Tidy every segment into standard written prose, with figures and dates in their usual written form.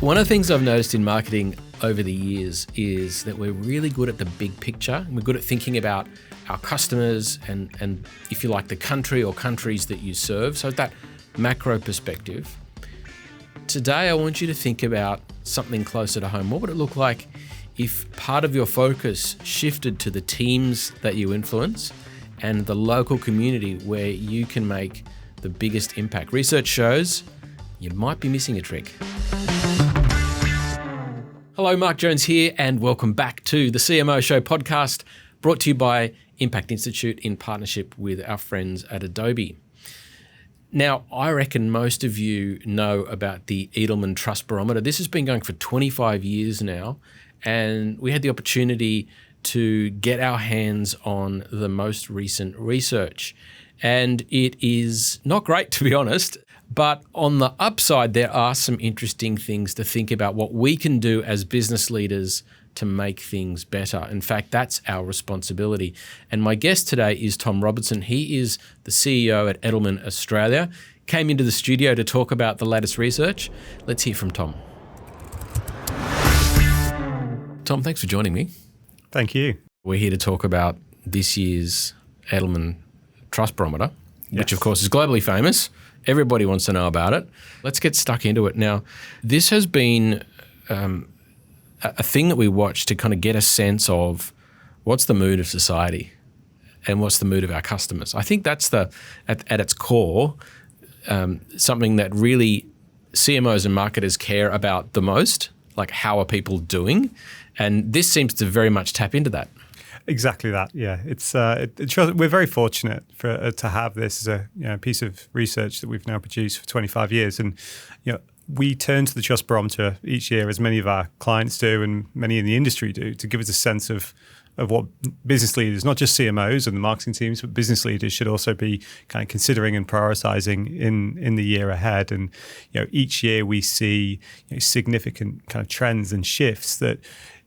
One of the things I've noticed in marketing over the years is that we're really good at the big picture. We're good at thinking about our customers and if you like, the country or countries that you serve. So that macro perspective. Today, I want you to think about something closer to home. What would it look like if part of your focus shifted to the teams that you influence and the local community where you can make the biggest impact? Research shows you might be missing a trick. Hello, Mark Jones here, and welcome back to the CMO Show podcast, brought to you by ImpactInstitute in partnership with our friends at Adobe. Now, I reckon most of you know about the Edelman Trust Barometer. This has been going for 25 years now, and we had the opportunity to get our hands on the most recent research. And it is not great, to be honest. But on the upside, there are some interesting things to think about what we can do as business leaders to make things better. In fact, that's our responsibility. And my guest today is Tom Robertson. He is the CEO at Edelman Australia. Came into the studio to talk about the latest research. Let's hear from Tom. Tom, thanks for joining me. Thank you. We're here to talk about this year's Edelman Trust Barometer, which Yes. of course is globally famous. Everybody wants to know about it. Let's get stuck into it. Now, this has been a thing that we watch to kind of get a sense of what's the mood of society and what's the mood of our customers. I think that's at its core, something that really CMOs and marketers care about the most, like how are people doing? And this seems to very much tap into that. Exactly that. Yeah, we're very fortunate to have this as a piece of research that we've now produced for 25 years, and we turn to the Trust Barometer each year, as many of our clients do, and many in the industry do, to give us a sense of what business leaders, not just CMOs and the marketing teams, but business leaders should also be kind of considering and prioritizing in the year ahead. And each year we see significant kind of trends and shifts that,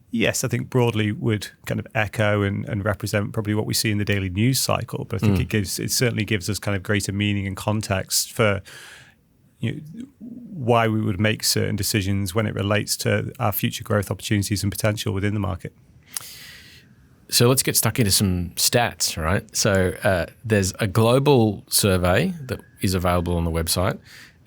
yes, I think broadly would kind of echo and represent probably what we see in the daily news cycle. But I think it certainly gives us kind of greater meaning and context for why we would make certain decisions when it relates to our future growth opportunities and potential within the market. So let's get stuck into some stats, right? So there's a global survey that is available on the website.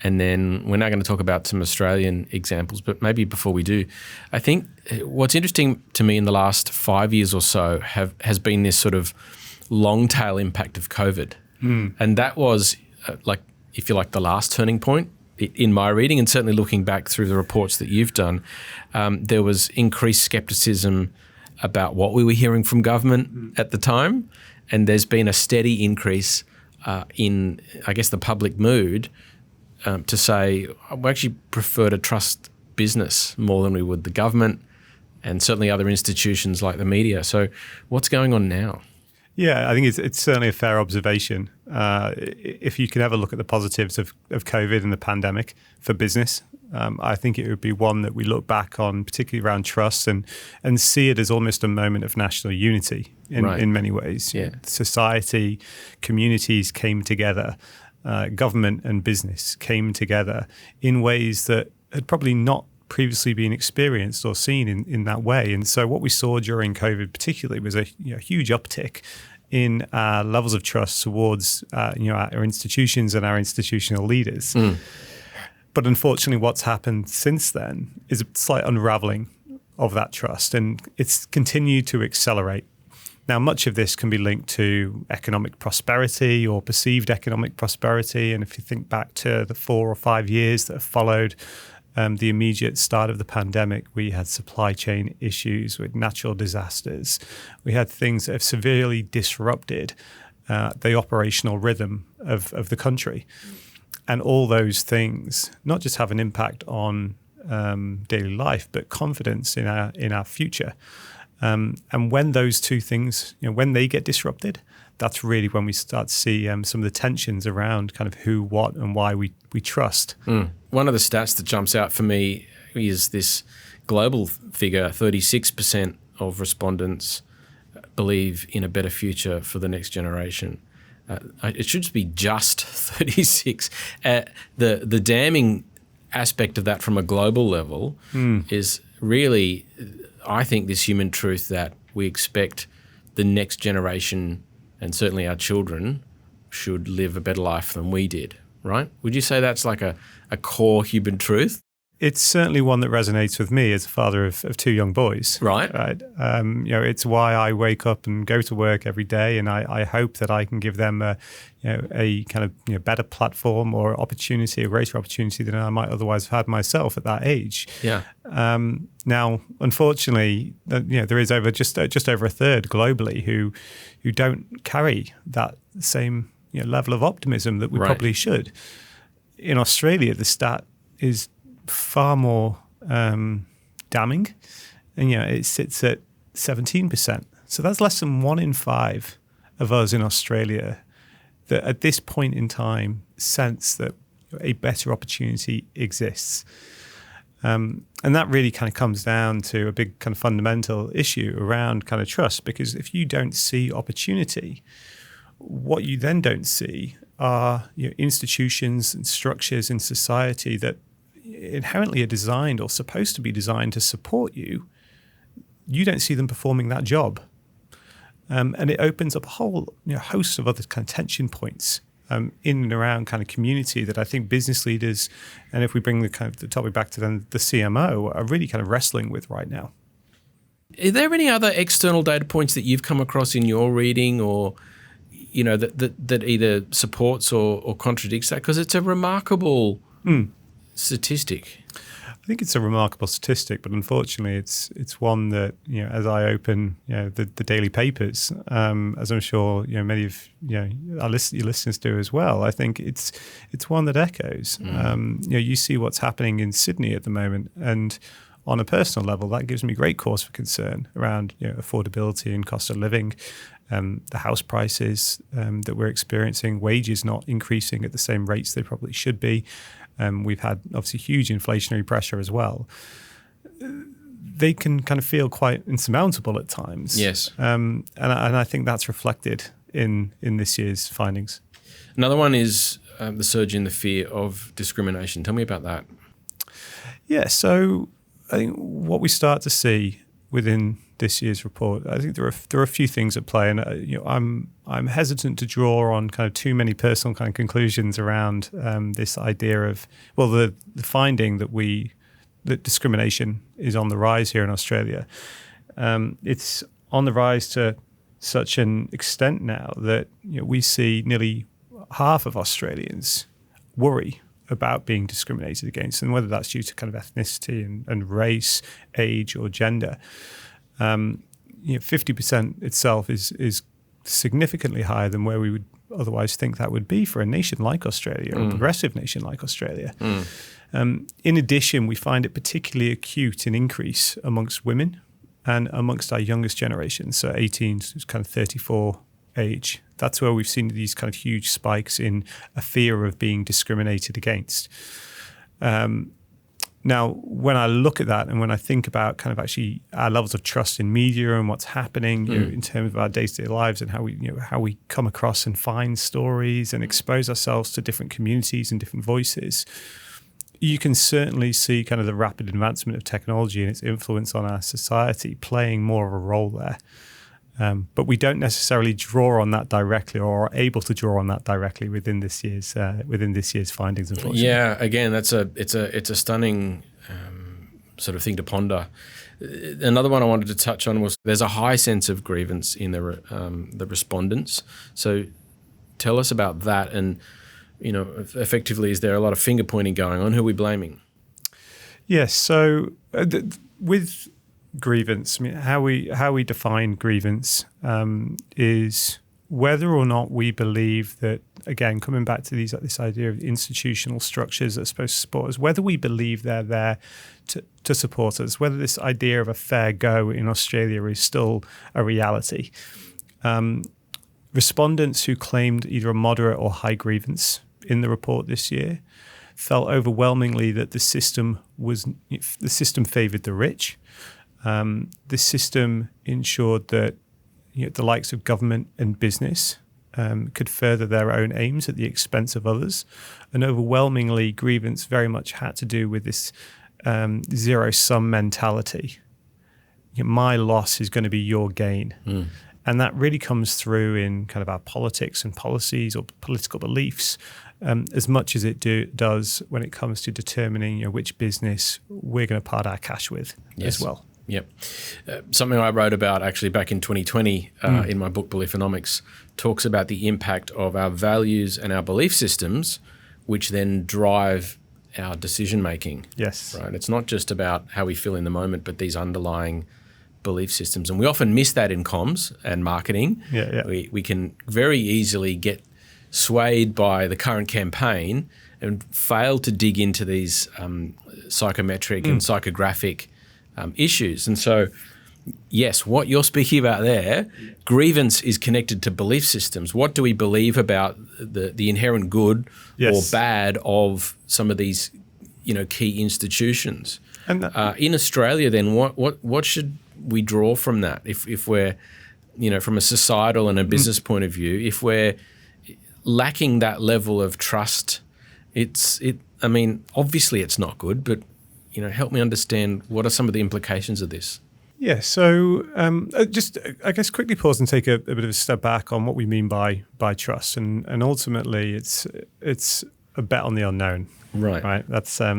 And then we're now going to talk about some Australian examples, but maybe before we do, I think what's interesting to me in the last 5 years or so has been this sort of long tail impact of COVID. And that was if you like, the last turning point in my reading, and certainly looking back through the reports that you've done, there was increased skepticism about what we were hearing from government at the time. And there's been a steady increase in, I guess, the public mood to say, we actually prefer to trust business more than we would the government and certainly other institutions like the media. So what's going on now? Yeah, I think it's certainly a fair observation. If you can ever look at the positives of COVID and the pandemic for business, I think it would be one that we look back on, particularly around trust, and see it as almost a moment of national unity in many ways. Yeah. Society, communities came together. Government and business came together in ways that had probably not previously been experienced or seen in that way. And so what we saw during COVID particularly was a huge uptick in levels of trust towards our institutions and our institutional leaders. But unfortunately, what's happened since then is a slight unraveling of that trust, and it's continued to accelerate. Now, much of this can be linked to economic prosperity or perceived economic prosperity. And if you think back to the 4 or 5 years that have followed the immediate start of the pandemic, we had supply chain issues with natural disasters. We had things that have severely disrupted the operational rhythm of the country. And all those things not just have an impact on daily life, but confidence in our future. And when those two things, when they get disrupted, that's really when we start to see some of the tensions around kind of who, what, and why we trust. One of the stats that jumps out for me is this global figure: 36% of respondents believe in a better future for the next generation. It should be just 36. The damning aspect of that from a global level is really, I think, this human truth that we expect the next generation and certainly our children should live a better life than we did, right? Would you say that's like a core human truth? It's certainly one that resonates with me as a father of two young boys. Right. It's why I wake up and go to work every day, and I hope that I can give them a kind of better platform or opportunity, a greater opportunity than I might otherwise have had myself at that age. Yeah. Now, unfortunately, there is just over a third globally who don't carry that same level of optimism that we probably should. In Australia, the stat is far more damning, and it sits at 17%. So that's less than 1 in 5 of us in Australia that at this point in time sense that a better opportunity exists. And that really kind of comes down to a big kind of fundamental issue around kind of trust, because if you don't see opportunity, what you then don't see are institutions and structures in society that inherently are designed or supposed to be designed to support you. You don't see them performing that job. And it opens up a whole host of other kind of tension points in and around kind of community that I think business leaders, and if we bring the topic back to the CMO, are really kind of wrestling with right now. Are there any other external data points that you've come across in your reading, or that either supports or contradicts that? Because it's a remarkable statistic. I think it's a remarkable statistic, but unfortunately, it's one that as I open the daily papers, as I'm sure many of your listeners do as well. I think it's one that echoes. You see what's happening in Sydney at the moment, and on a personal level, that gives me great cause for concern around affordability and cost of living, the house prices that we're experiencing, wages not increasing at the same rates they probably should be. We've had obviously huge inflationary pressure as well. They can kind of feel quite insurmountable at times. Yes. And I think that's reflected in this year's findings. Another one is the surge in the fear of discrimination. Tell me about that. Yeah, so I think what we start to see within this year's report, I think there are a few things at play, and I'm hesitant to draw on kind of too many personal kind of conclusions around this idea of the finding that discrimination is on the rise here in Australia. It's on the rise to such an extent now that we see nearly half of Australians worry about being discriminated against, and whether that's due to kind of ethnicity and race, age, or gender. 50% itself is significantly higher than where we would otherwise think that would be for a nation like Australia, or a progressive nation like Australia. In addition, we find it particularly acute in increase amongst women and amongst our youngest generation, so 18 to kind of 34 age. That's where we've seen these kind of huge spikes in a fear of being discriminated against. Now, when I look at that and when I think about kind of actually our levels of trust in media and what's happening in terms of our day-to-day lives and how we come across and find stories and expose ourselves to different communities and different voices, you can certainly see kind of the rapid advancement of technology and its influence on our society playing more of a role there. But we don't necessarily draw on that directly, or are able to draw on that directly within this year's findings. Unfortunately, yeah. Again, it's a stunning sort of thing to ponder. Another one I wanted to touch on was there's a high sense of grievance in the respondents. So tell us about that, and effectively, is there a lot of finger pointing going on? Who are we blaming? Yes. So with grievance, I mean, how we define grievance is whether or not we believe that, again, coming back to this idea of institutional structures that are supposed to support us, whether we believe they're there to support us, whether this idea of a fair go in Australia is still a reality. Respondents who claimed either a moderate or high grievance in the report this year felt overwhelmingly that the system favoured the rich. The system ensured that the likes of government and business could further their own aims at the expense of others. And overwhelmingly, grievance very much had to do with this zero-sum mentality. My loss is going to be your gain. And that really comes through in kind of our politics and policies or political beliefs, as much as it does when it comes to determining which business we're going to part our cash with as well. Yep. Something I wrote about actually back in 2020 in my book Beliefonomics talks about the impact of our values and our belief systems, which then drive our decision making. Yes. Right. It's not just about how we feel in the moment, but these underlying belief systems. And we often miss that in comms and marketing. We can very easily get swayed by the current campaign and fail to dig into these psychometric and psychographic issues. And so, yes, what you're speaking about there, grievance is connected to belief systems. What do we believe about the inherent good or bad of some of these, key institutions? And in Australia, then, what should we draw from that? If we're, from a societal and a business point of view, if we're lacking that level of trust, obviously it's not good, but help me understand what are some of the implications of this. Yeah, so just I guess quickly pause and take a bit of a step back on what we mean by trust, and ultimately it's a bet on the unknown. Right. That's how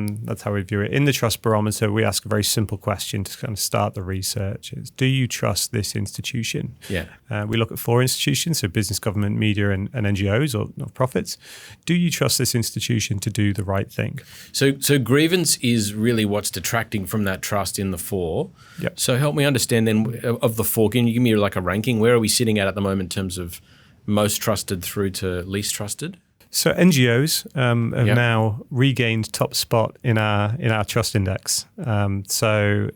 we view it. In the Trust Barometer, we ask a very simple question to kind of start the research: is, do you trust this institution? Yeah. We look at 4 institutions: so business, government, media, and NGOs or not-profits. Do you trust this institution to do the right thing? So grievance is really what's detracting from that trust in the 4. Yep. So help me understand then, of the 4, can you give me like a ranking? Where are we sitting at the moment in terms of most trusted through to least trusted? So NGOs have now regained top spot in our trust index. So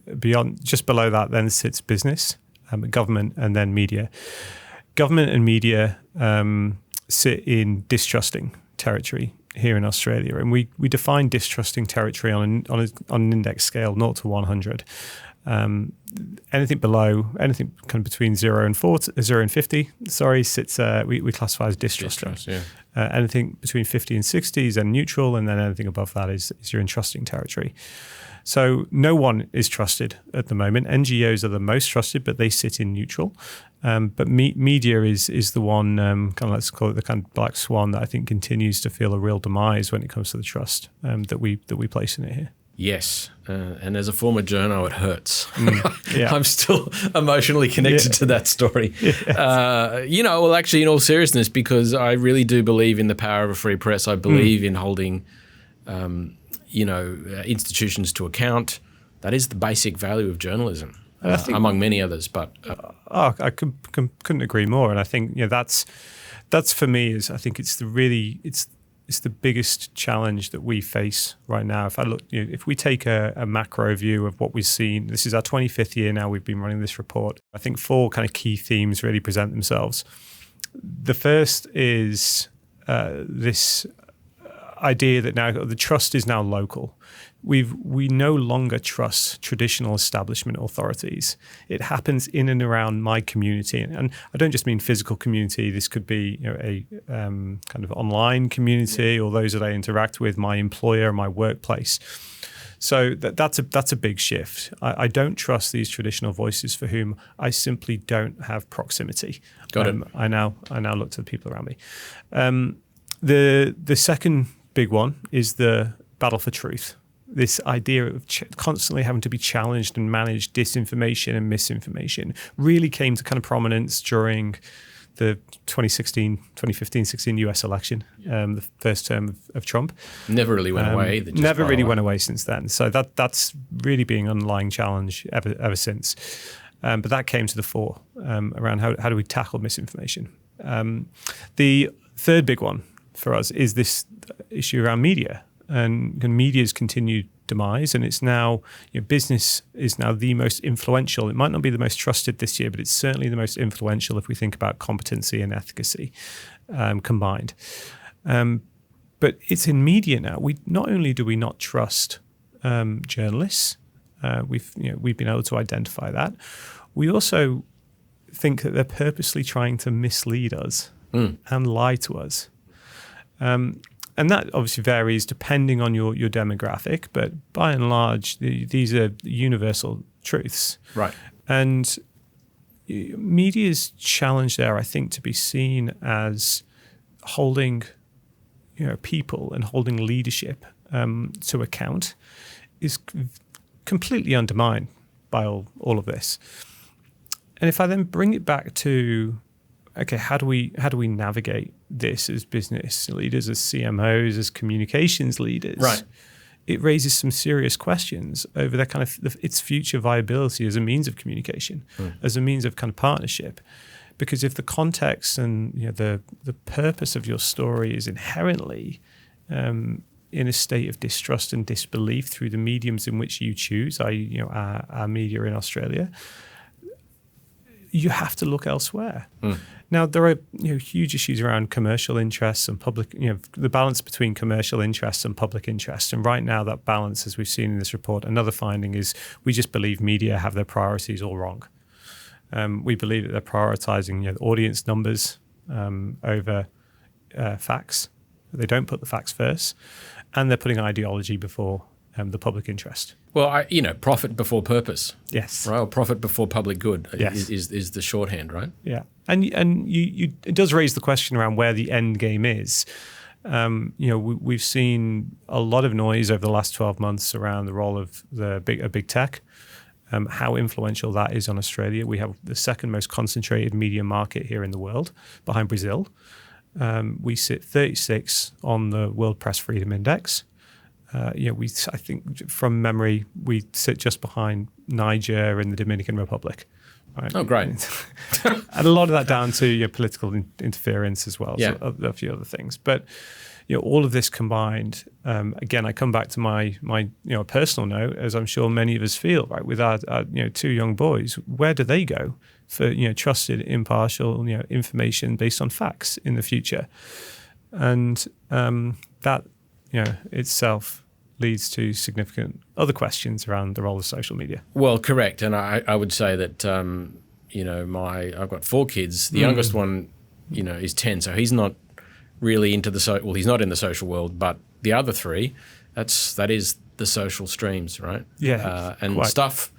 just below that then sits business, government, and then media. Government and media sit in distrusting territory here in Australia, and we define distrusting territory on an index scale 0 to 100. Anything kind of between 0 and 50, sits, we classify as distrusting. Anything between 50 and 60 is then neutral, and then anything above that is your entrusting territory. So no one is trusted at the moment. NGOs are the most trusted, but they sit in neutral. But media is the one, kind of, let's call it the kind of black swan, that I think continues to feel a real demise when it comes to the trust that we place in it here. Yes, and as a former journo, it hurts. Yeah. I'm still emotionally connected to that story. Yes. Actually, in all seriousness, because I really do believe in the power of a free press. I believe in holding, institutions to account. That is the basic value of journalism, among many others. But I couldn't agree more. And I think that's for me is, I think it's the biggest challenge that we face right now. If I look, if we take a macro view of what we've seen, this is our 25th year now we've been running this report. I think 4 kind of key themes really present themselves. The first is this idea that now the trust is now local. We no longer trust traditional establishment authorities. It happens in and around my community, and I don't just mean physical community. This could be a kind of online community, or those that I interact with, my employer, my workplace. So that's a big shift. I don't trust these traditional voices for whom I simply don't have proximity. Got it. I now look to the people around me. The second big one is the battle for truth. This idea of constantly having to be challenged and manage disinformation and misinformation really came to kind of prominence during the 2015-16 US election, the first term of Trump. Never really went away. Never really went away since then. So that's really been an underlying challenge ever since. But that came to the fore around how do we tackle misinformation. The third big one for us is this issue around media and media's continued demise. And it's now, business is now the most influential. It might not be the most trusted this year, but it's certainly the most influential if we think about competency and efficacy combined. But it's in media now. Not only do we not trust journalists, we've been able to identify that. We also think that they're purposely trying to mislead us and lie to us. And that obviously varies depending on your demographic, but by and large, these are universal truths. Right. And media's challenge there, I think, to be seen as holding people and holding leadership to account is completely undermined by all of this. And if I then bring it back to, okay, how do we navigate this as business leaders, as CMOs, as communications leaders? Right. It raises some serious questions over that kind of its future viability as a means of communication, as a means of kind of partnership. Because if the context and the purpose of your story is inherently in a state of distrust and disbelief through the mediums in which you choose, i.e., our media in Australia, you have to look elsewhere. Now, there are huge issues around commercial interests and public, the balance between commercial interests and public interest. And right now, that balance, as we've seen in this report, another finding is we just believe media have their priorities all wrong. We believe that they're prioritizing audience numbers over facts. They don't put the facts first, and they're putting ideology before the public interest. Well, profit before purpose. Yes. Right. Or profit before public good. Yes. is the shorthand, right? Yeah. And it does raise the question around where the end game is. We've seen a lot of noise over the last 12 months around the role of big tech, how influential that is on Australia. We have the second most concentrated media market here in the world, behind Brazil. We sit 36 on the World Press Freedom Index. I think from memory, we sit just behind Niger and the Dominican Republic. Right? Oh, great. And a lot of that down to political interference as well, Yeah. so a few other things. But all of this combined, again, I come back to my personal note, as I'm sure many of us feel, right? With our two young boys, where do they go for trusted, impartial information based on facts in the future? And that itself leads to significant other questions around the role of social media. Well, correct. And I would say that, I've got 4 kids. The youngest one, is 10. So he's not really into he's not in the social world, but the other 3, that is the social streams, right? Yeah. And quite. Stuff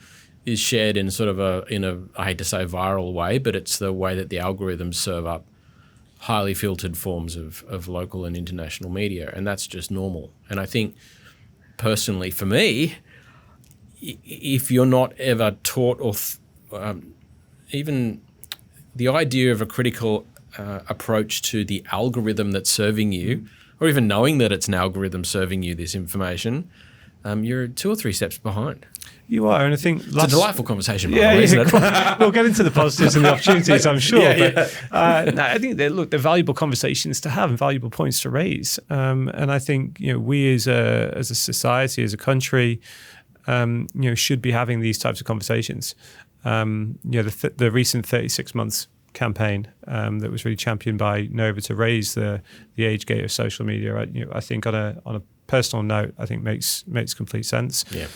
is shared in sort of I hate to say viral way, but it's the way that the algorithms serve up highly filtered forms of local and international media. And that's just normal. And I think, personally, for me, if you're not ever taught or even the idea of a critical approach to the algorithm that's serving you, or even knowing that it's an algorithm serving you this information, you're 2 or 3 steps behind. You are, and I think it's a delightful conversation, by the way, isn't it? We'll get into the positives and the opportunities, I'm sure. Yeah, but I think they're valuable conversations to have and valuable points to raise. And I think we as a society, as a country, should be having these types of conversations. The recent 36 months campaign that was really championed by Nova to raise the age gate of social media. I think on a personal note, I think makes complete sense. Yeah.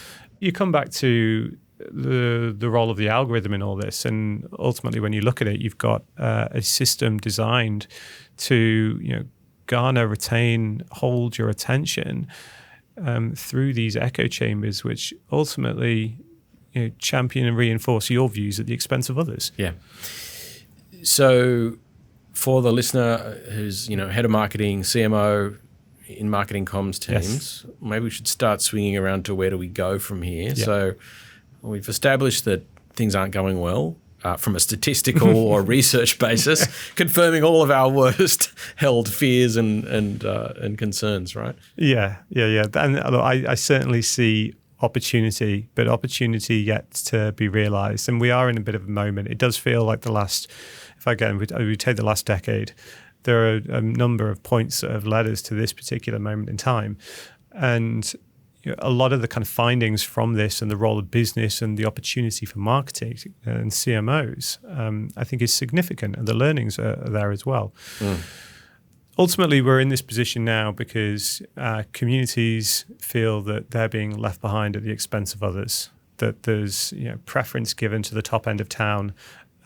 You come back to the role of the algorithm in all this, and ultimately, when you look at it, you've got a system designed to garner, retain, hold your attention through these echo chambers, which ultimately champion and reinforce your views at the expense of others. Yeah. So, for the listener who's head of marketing, CMO, in marketing comms teams, maybe we should start swinging around to where do we go from here. Yeah. So we've established that things aren't going well from a statistical or research basis, confirming all of our worst held fears and concerns, right? Yeah. And I certainly see opportunity, but opportunity yet to be realised. And we are in a bit of a moment. It does feel like we take the last decade, there are a number of points that have led us to this particular moment in time. And a lot of the kind of findings from this and the role of business and the opportunity for marketing and CMOs, I think is significant, and the learnings are there as well. Ultimately, we're in this position now because communities feel that they're being left behind at the expense of others, that there's preference given to the top end of town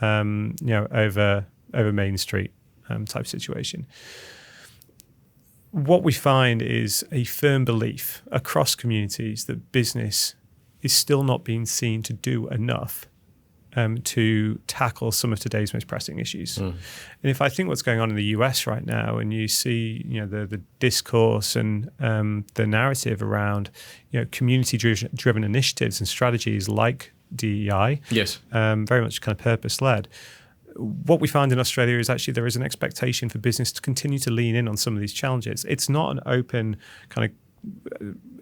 over Main Street. type situation. What we find is a firm belief across communities that business is still not being seen to do enough to tackle some of today's most pressing issues. And if I think what's going on in the US right now, and you see, the discourse and the narrative around, community-driven initiatives and strategies like DEI, yes, very much kind of purpose-led. What we find in Australia is actually there is an expectation for business to continue to lean in on some of these challenges. It's not an open kind of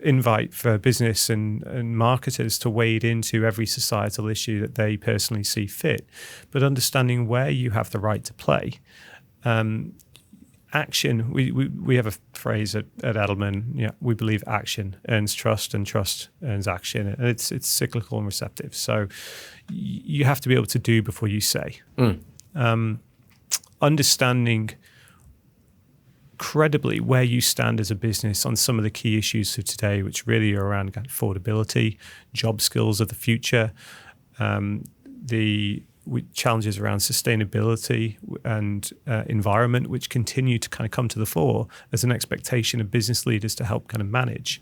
invite for business and marketers to wade into every societal issue that they personally see fit, but understanding where you have the right to play. Action, we have a phrase at Edelman, we believe action earns trust and trust earns action. And it's cyclical and receptive. So you have to be able to do before you say. Understanding credibly where you stand as a business on some of the key issues of today, which really are around affordability, job skills of the future, the challenges around sustainability and environment, which continue to kind of come to the fore as an expectation of business leaders to help kind of manage.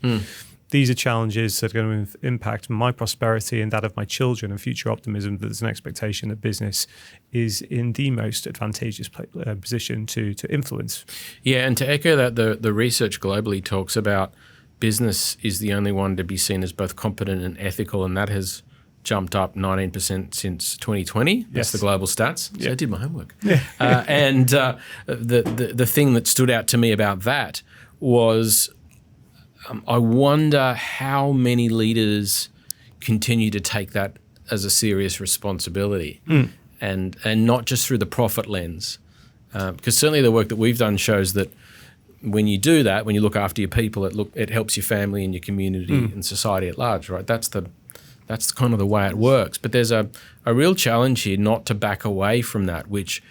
These are challenges that are going to impact my prosperity and that of my children, and future optimism. There's an expectation that business is in the most advantageous position to influence. Yeah, and to echo that, the research globally talks about business is the only one to be seen as both competent and ethical, and that has jumped up 19% since 2020. That's the global stats. So I did my homework. And the thing that stood out to me about that was I wonder how many leaders continue to take that as a serious responsibility, and not just through the profit lens. Because certainly the work that we've done shows that when you do that, when you look after your people, it helps your family and your community and society at large, right? That's kind of the way it works. But there's a real challenge here not to back away from that, which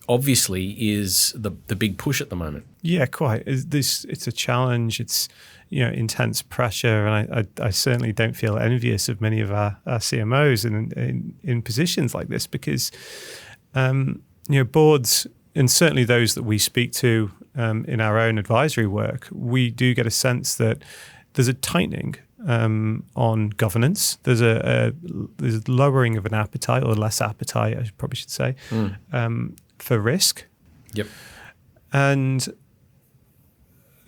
obviously is the big push at the moment. Yeah, quite. It's a challenge. It's intense pressure, and I certainly don't feel envious of many of our CMOs in positions like this, because boards, and certainly those that we speak to in our own advisory work, we do get a sense that there's a tightening on governance. There's a lowering of an appetite, or less appetite, I probably should say, for risk. Yep. And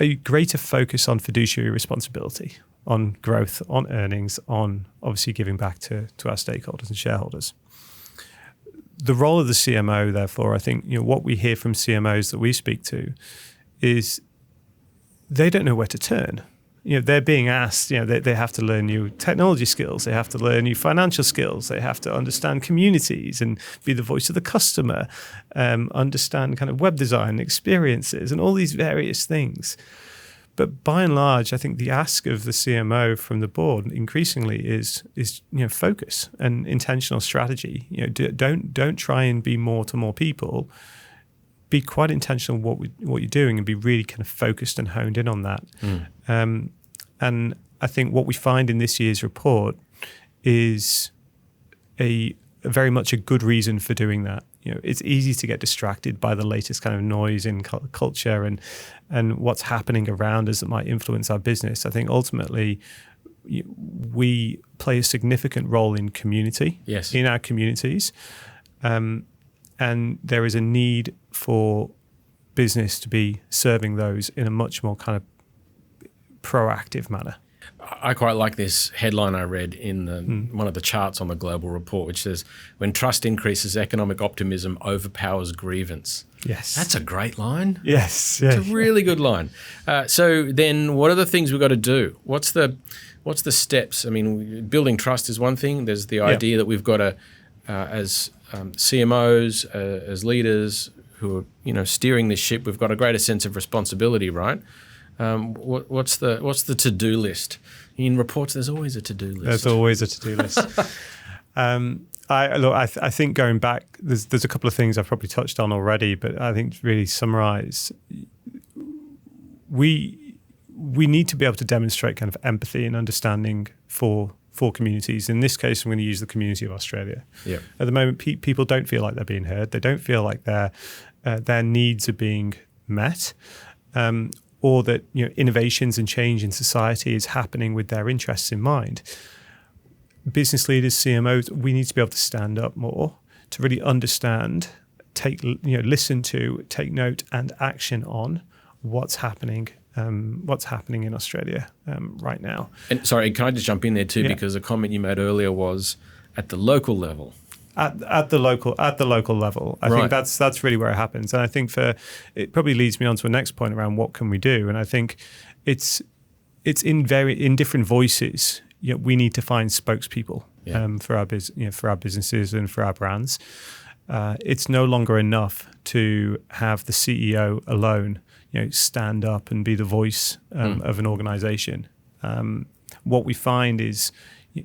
a greater focus on fiduciary responsibility, on growth, on earnings, on obviously giving back to our stakeholders and shareholders. The role of the CMO, therefore, I think what we hear from CMOs that we speak to is they don't know where to turn. They're being asked, they have to learn new technology skills, they have to learn new financial skills, they have to understand communities and be the voice of the customer, understand kind of web design experiences and all these various things. But by and large, I think the ask of the CMO from the board increasingly is focus and intentional strategy. Don't try and be more to more people. Be quite intentional what you're doing, and be really kind of focused and honed in on that. And I think what we find in this year's report is a very much a good reason for doing that. It's easy to get distracted by the latest kind of noise in culture and what's happening around us that might influence our business. I think ultimately we play a significant role in community, in our communities. And there is a need for business to be serving those in a much more kind of proactive manner. I quite like this headline I read in one of the charts on the global report, which says, when trust increases, economic optimism overpowers grievance. Yes. That's a great line. Yes. It's a really good line. So then what are the things we've got to do? What's the steps? I mean, building trust is one thing. There's the idea that we've got to, as CMOs, as leaders who are steering this ship, we've got a greater sense of responsibility, right? What's the to-do list? In reports, there's always a to-do list. There's always a to-do list. I think going back, there's a couple of things I've probably touched on already, but I think to really summarize, we need to be able to demonstrate kind of empathy and understanding for for communities. In this case, I'm going to use the community of Australia. Yeah. At the moment, people don't feel like they're being heard. They don't feel like their needs are being met, or that innovations and change in society is happening with their interests in mind. Business leaders, CMOs, we need to be able to stand up more to really understand, listen to, take note, and action on what's happening in Australia right now. And sorry, can I just jump in there too? Yeah. Because a comment you made earlier was at the local level. At the local level, I think that's really where it happens, and I think it probably leads me on to a next point around what can we do, and I think it's in different voices. We need to find spokespeople for our businesses and for our brands. It's no longer enough to have the CEO alone, stand up and be the voice of an organization. What we find is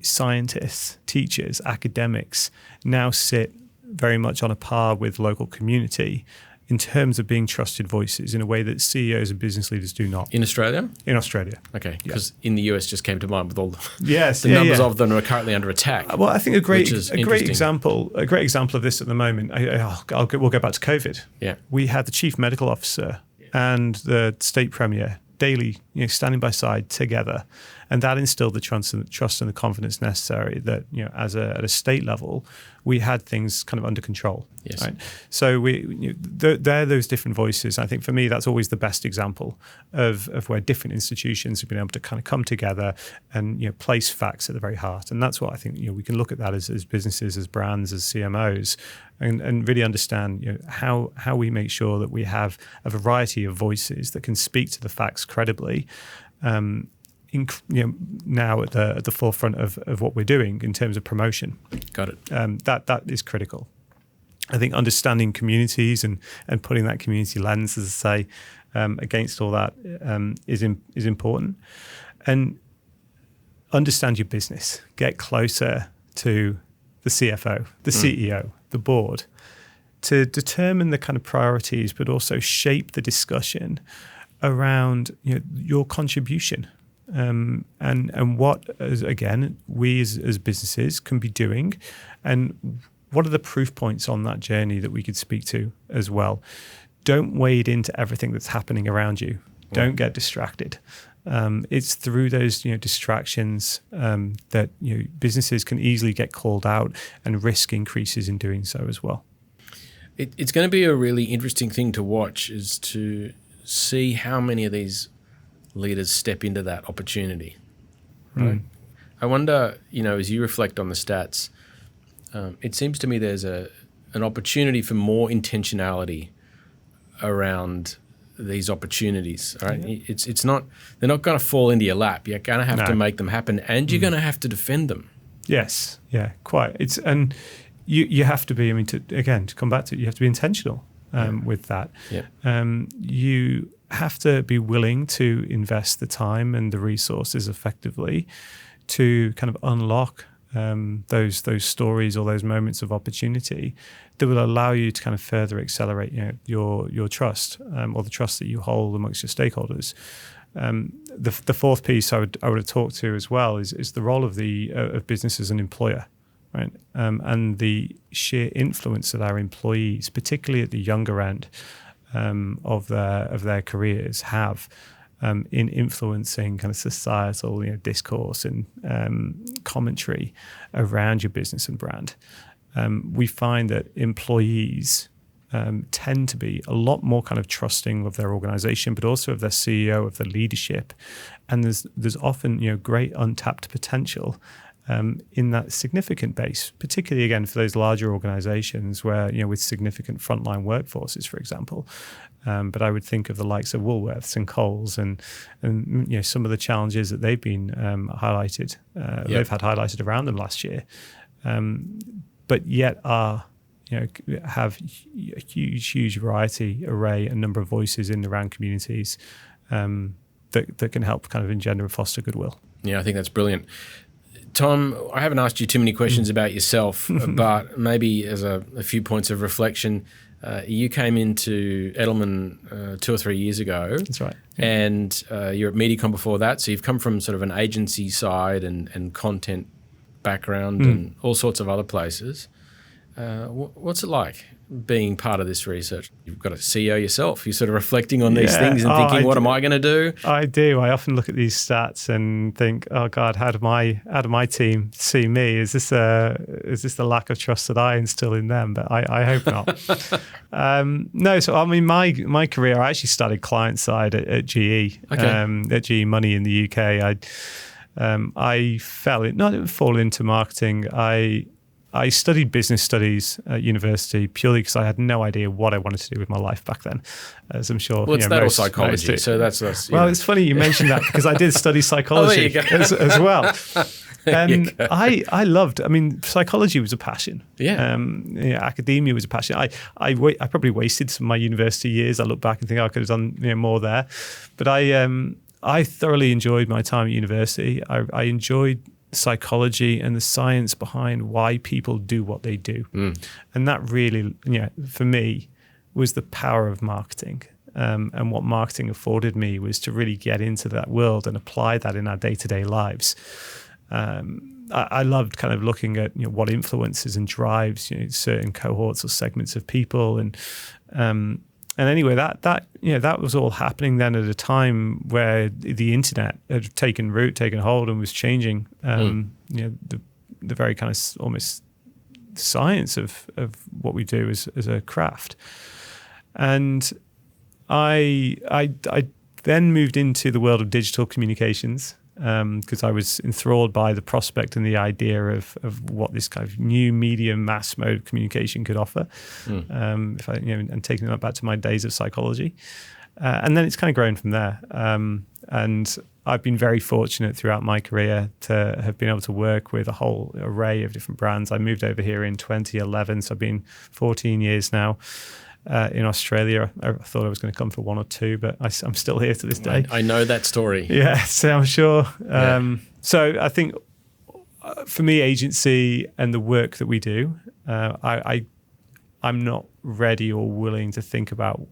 scientists, teachers, academics now sit very much on a par with local community in terms of being trusted voices in a way that CEOs and business leaders do not. In Australia? In Australia. Okay, because in the US just came to mind with all the, the numbers of them are currently under attack. Well, I think a great example of this at the moment, we'll go back to COVID. Yeah. We had the chief medical officer and the state premier daily, standing by side together, and that instilled the trust and the confidence necessary that at a state level we had things kind of under control. Yes. Right. So they're those different voices. I think for me that's always the best example of where different institutions have been able to kind of come together and place facts at the very heart. And that's what I think we can look at that as businesses, as brands, as CMOs, and really understand how we make sure that we have a variety of voices that can speak to the facts credibly. Now at the forefront of what we're doing in terms of promotion. Got it. That is critical. I think understanding communities and putting that community lens, as I say, against all that is important. And understand your business. Get closer to the CFO, the CEO, the board, to determine the kind of priorities, but also shape the discussion around your contribution. And what, again, we as businesses can be doing, and what are the proof points on that journey that we could speak to as well. Don't wade into everything that's happening around you. Don't get distracted. It's through those distractions that businesses can easily get called out, and risk increases in doing so as well. It's going to be a really interesting thing to watch, is to see how many of these leaders step into that opportunity. Right? I wonder, as you reflect on the stats, it seems to me there's an opportunity for more intentionality around these opportunities. Right? Yeah. It's not, they're not going to fall into your lap. You're going to have to make them happen, and you're going to have to defend them. Yes, yeah, quite. And you have to be. To come back to it, you have to be intentional with that. Yeah. You have to be willing to invest the time and the resources effectively to kind of unlock those stories or those moments of opportunity that will allow you to kind of further accelerate your trust or the trust that you hold amongst your stakeholders. The fourth piece I would have talked to as well is the role of business as an employer, right? And the sheer influence that our employees, particularly at the younger end of their careers, have in influencing kind of societal discourse and commentary around your business and brand. We find that employees tend to be a lot more kind of trusting of their organization, but also of their CEO, of their leadership. And there's often great untapped potential in that significant base, particularly again for those larger organizations where with significant frontline workforces, for example. But I would think of the likes of Woolworths and Coles and some of the challenges that they've been highlighted. They've had highlighted around them last year, but yet are have a huge variety, array, and number of voices in and around communities that can help kind of engender and foster goodwill. Yeah, I think that's brilliant. Tom, I haven't asked you too many questions about yourself, but maybe as a few points of reflection, you came into Edelman 2 or 3 years ago. That's right. Yeah. And you're at MediaCom before that, so you've come from sort of an agency side and content background and all sorts of other places. What's it like being part of this research? You've got a CEO yourself. You're sort of reflecting on these things and thinking, what am I going to do? I do. I often look at these stats and think, oh God, how do my team see me? Is this the lack of trust that I instill in them? But I hope not. No. So I mean, my career, I actually started client side at GE. At GE Money in the UK. I didn't fall into marketing. I studied business studies at university purely because I had no idea what I wanted to do with my life back then, as I'm sure. Well, it's that or psychology. So that's well, it's funny you mentioned that because I did study psychology as well. And I loved. I mean, psychology was a passion. Yeah. Academia was a passion. I probably wasted some of my university years. I look back and think I could have done more there, but I thoroughly enjoyed my time at university. I enjoyed psychology and the science behind why people do what they do. And that really, for me, was the power of marketing. And what marketing afforded me was to really get into that world and apply that in our day-to-day lives. I loved kind of looking at what influences and drives certain cohorts or segments of people, and anyway, that was all happening then at a time where the internet had taken root, taken hold, and was changing. The very kind of almost science of what we do as a craft. And I then moved into the world of digital communications because I was enthralled by the prospect and the idea of what this kind of new medium mass mode of communication could offer. If I, and taking that back to my days of psychology, and then it's kind of grown from there. And I've been very fortunate throughout my career to have been able to work with a whole array of different brands. I moved over here in 2011, so I've been 14 years now. In Australia, I thought I was going to come for one or two, but I'm still here to this day. I know that story. Yeah, so I'm sure. So I think for me, agency and the work that we do, I'm not ready or willing to think about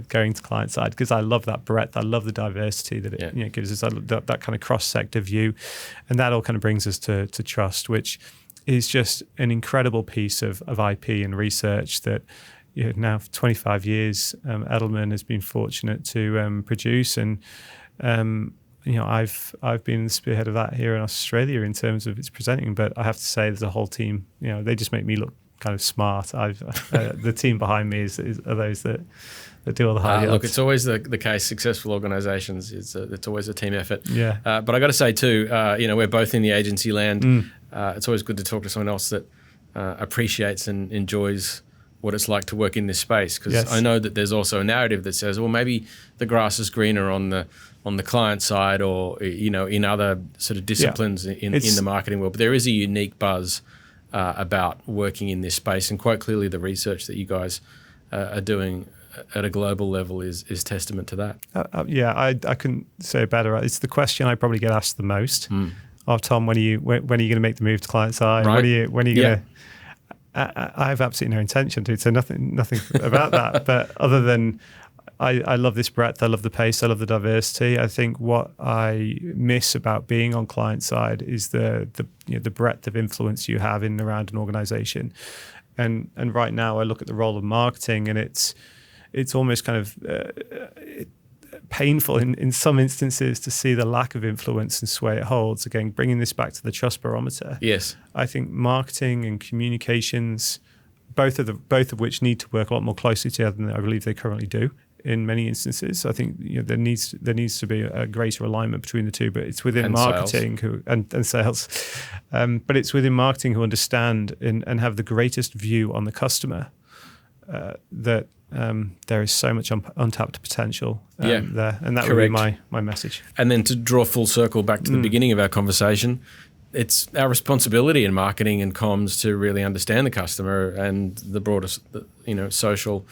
going to client side because I love that breadth. I love the diversity that it gives us, that kind of cross-sector view, and that all kind of brings us to trust, which is just an incredible piece of IP and research that. Now for 25 years, Edelman has been fortunate to produce, and I've been the spearhead of that here in Australia in terms of its presenting. But I have to say, there's a whole team. They just make me look kind of smart. The team behind me are those that do all the hard yards. Look, it's always the case. Successful organisations, it's always a team effort. Yeah. But I got to say too, we're both in the agency land. It's always good to talk to someone else that appreciates and enjoys what it's like to work in this space, because I know that there's also a narrative that says, well, maybe the grass is greener on the client side, or in other sort of disciplines in the marketing world. But there is a unique buzz about working in this space, and quite clearly the research that you guys are doing at a global level is testament to that. I couldn't say it better. It's the question I probably get asked the most. Oh, Tom, when are you going to make the move to client side? Right. When are you going to? I have absolutely no intention to say nothing about that. But other than I love this breadth, I love the pace, I love the diversity. I think what I miss about being on client side is the breadth of influence you have in and around an organization. And right now I look at the role of marketing, and it's almost kind of painful in some instances to see the lack of influence and sway it holds. Again, bringing this back to the Trust Barometer. Yes, I think marketing and communications, both of which need to work a lot more closely together than I believe they currently do in many instances. I think there needs to be a greater alignment between the two, but it's within marketing and sales. But it's within marketing who understand and have the greatest view on the customer that. There is so much untapped potential there, and that would be my message. And then to draw full circle back to the beginning of our conversation, it's our responsibility in marketing and comms to really understand the customer and the broader, social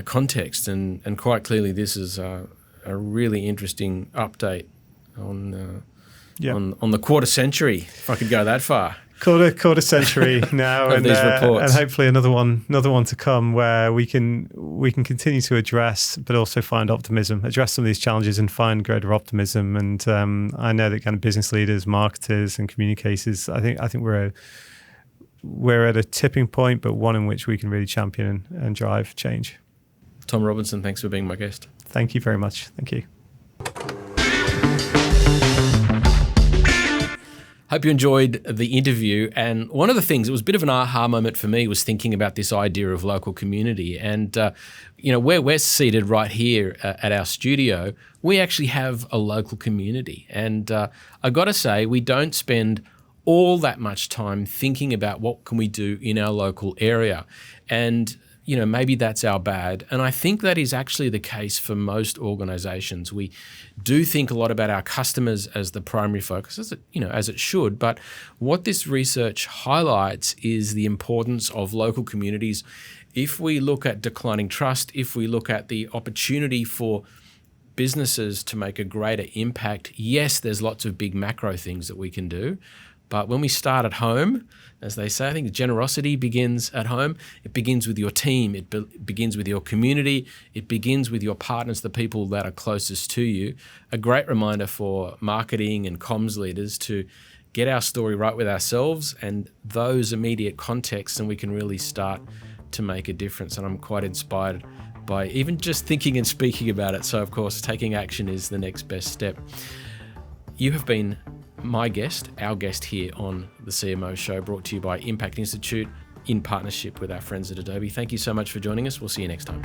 context. And quite clearly, this is a really interesting update on the quarter century, if I could go that far. quarter century now, of these reports, and hopefully another one to come, where we can continue to address, but also find optimism, address some of these challenges and find greater optimism. And I know that kind of business leaders, marketers, and communicators, I think we're at a tipping point, but one in which we can really champion and drive change. Tom Robinson, thanks for being my guest. Thank you very much. Thank you. Hope you enjoyed the interview. And one of the things, it was a bit of an aha moment for me, was thinking about this idea of local community. And, where we're seated right here at our studio, we actually have a local community. And I got to say, we don't spend all that much time thinking about what can we do in our local area. And maybe that's our bad. And I think that is actually the case for most organizations. We do think a lot about our customers as the primary focus, as it should. But what this research highlights is the importance of local communities. If we look at declining trust, if we look at the opportunity for businesses to make a greater impact, yes, there's lots of big macro things that we can do. But when we start at home, as they say, I think generosity begins at home. It begins with your team. It begins with your community. It begins with your partners, the people that are closest to you. A great reminder for marketing and comms leaders to get our story right with ourselves and those immediate contexts, and we can really start to make a difference. And I'm quite inspired by even just thinking and speaking about it. So, of course, taking action is the next best step. You have been my guest, our guest here on the CMO Show, brought to you by ImpactInstitute in partnership with our friends at Adobe. Thank you so much for joining us. We'll see you next time.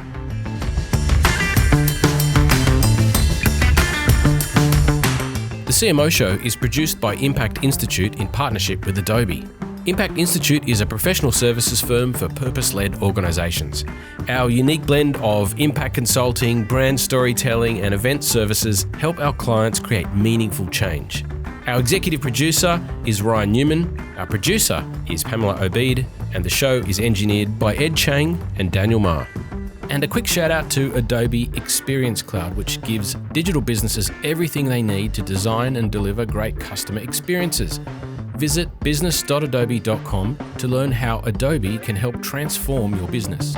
The CMO Show is produced by ImpactInstitute in partnership with Adobe. ImpactInstitute is a professional services firm for purpose-led organisations. Our unique blend of impact consulting, brand storytelling, and event services help our clients create meaningful change. Our executive producer is Ryan Newman, our producer is Pamela Obeid, and the show is engineered by Ed Chang and Daniel Ma. And a quick shout out to Adobe Experience Cloud, which gives digital businesses everything they need to design and deliver great customer experiences. Visit business.adobe.com to learn how Adobe can help transform your business.